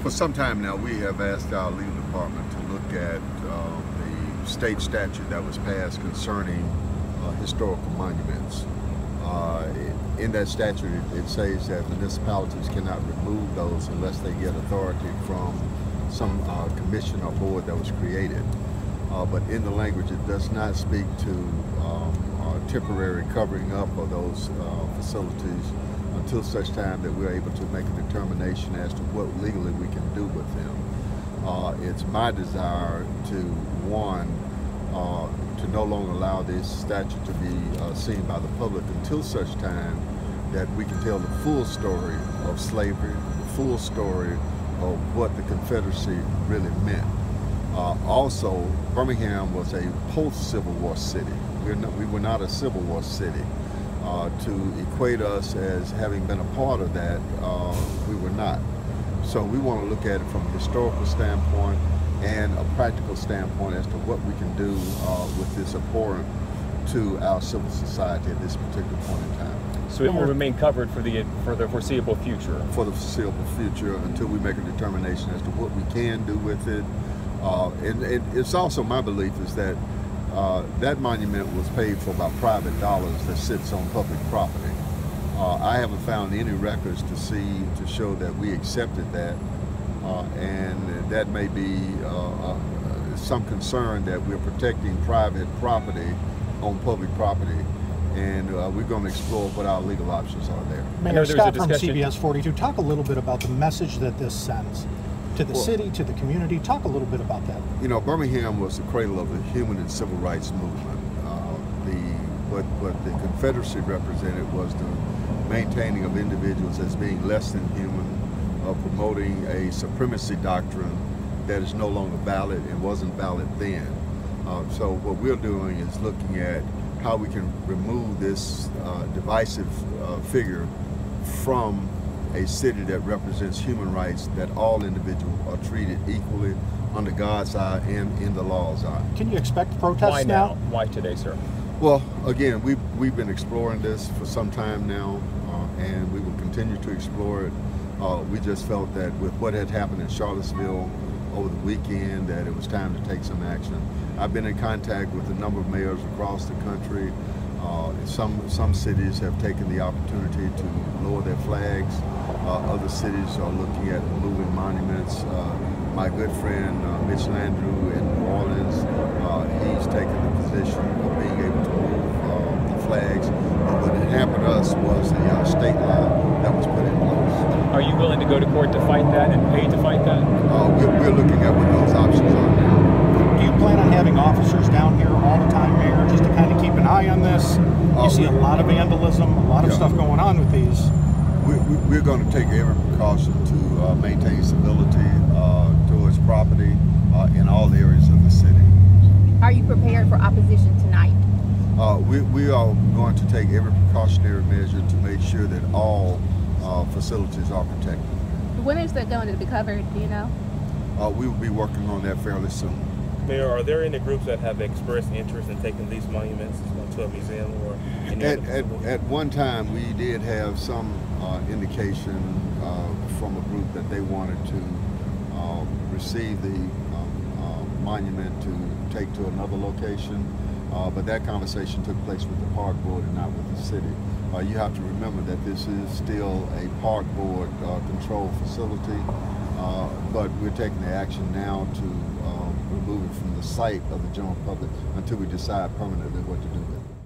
For some time now, we have asked our legal department to look at the state statute that was passed concerning historical monuments. In that statute, it says that municipalities cannot remove those unless they get authority from some commission or board that was created. But in the language, it does not speak to temporary covering up of those facilities until such time that we're able to make a determination as to what legally we can do with them. It's my desire to, one, to no longer allow this statute to be seen by the public until such time that we can tell the full story of slavery, the full story of what the Confederacy really meant. Also, Birmingham was a post-Civil War city. We were not a Civil War city. To equate us as having been a part of that, we were not. So we want to look at it from a historical standpoint and a practical standpoint as to what we can do with this abhorrent to our civil society at this particular point in time. So it will remain covered for the foreseeable future? For the foreseeable future, until we make a determination as to what we can do with it. And it's also my belief is that that monument was paid for by private dollars that sits on public property. I haven't found any records to show that we accepted that, and that may be some concern that we're protecting private property on public property, and we're going to explore what our legal options are there. Mayor Scott from CBS 42, talk a little bit about the message that this sends to the city, to the community. Talk a little bit about that. You know, Birmingham was the cradle of the human and civil rights movement. What the Confederacy represented was the maintaining of individuals as being less than human, promoting a supremacy doctrine that is no longer valid and wasn't valid then. So what we're doing is looking at how we can remove this divisive figure from a city that represents human rights, that all individuals are treated equally under God's eye and in the law's eye. Can you expect protests now? Why today, sir? Well, again, we've been exploring this for some time now, and we will continue to explore it. We just felt that with what had happened in Charlottesville over the weekend, that it was time to take some action. I've been in contact with a number of mayors across the country. Some cities have taken the opportunity to lower their flags. Other cities are looking at moving monuments. My good friend Mitch Landrieu in New Orleans, he's taken the position of being able to move the flags. What had happened to us was the state law that was put in place. Are you willing to go to court to fight that and pay to fight that? We're looking at what those options are now. Do you plan on having officers down here all the time, Mayor, just to kind of keep an eye on this? You see a lot of vandalism, a lot of stuff going on with these. We're going to take every precaution to maintain stability towards property in all areas of the city. Are you prepared for opposition tonight? We are going to take every precautionary measure to make sure that all facilities are protected. When is that going to be covered, do you know? We will be working on that fairly soon. Mayor, are there any groups that have expressed interest in taking these monuments to a museum or any At one time, we did have some indication from a group that they wanted to receive the monument to take to another location, but that conversation took place with the park board and not with the city. You have to remember that this is still a park board controlled facility, but we're taking the action now to remove it from the sight of the general public until we decide permanently what to do with it.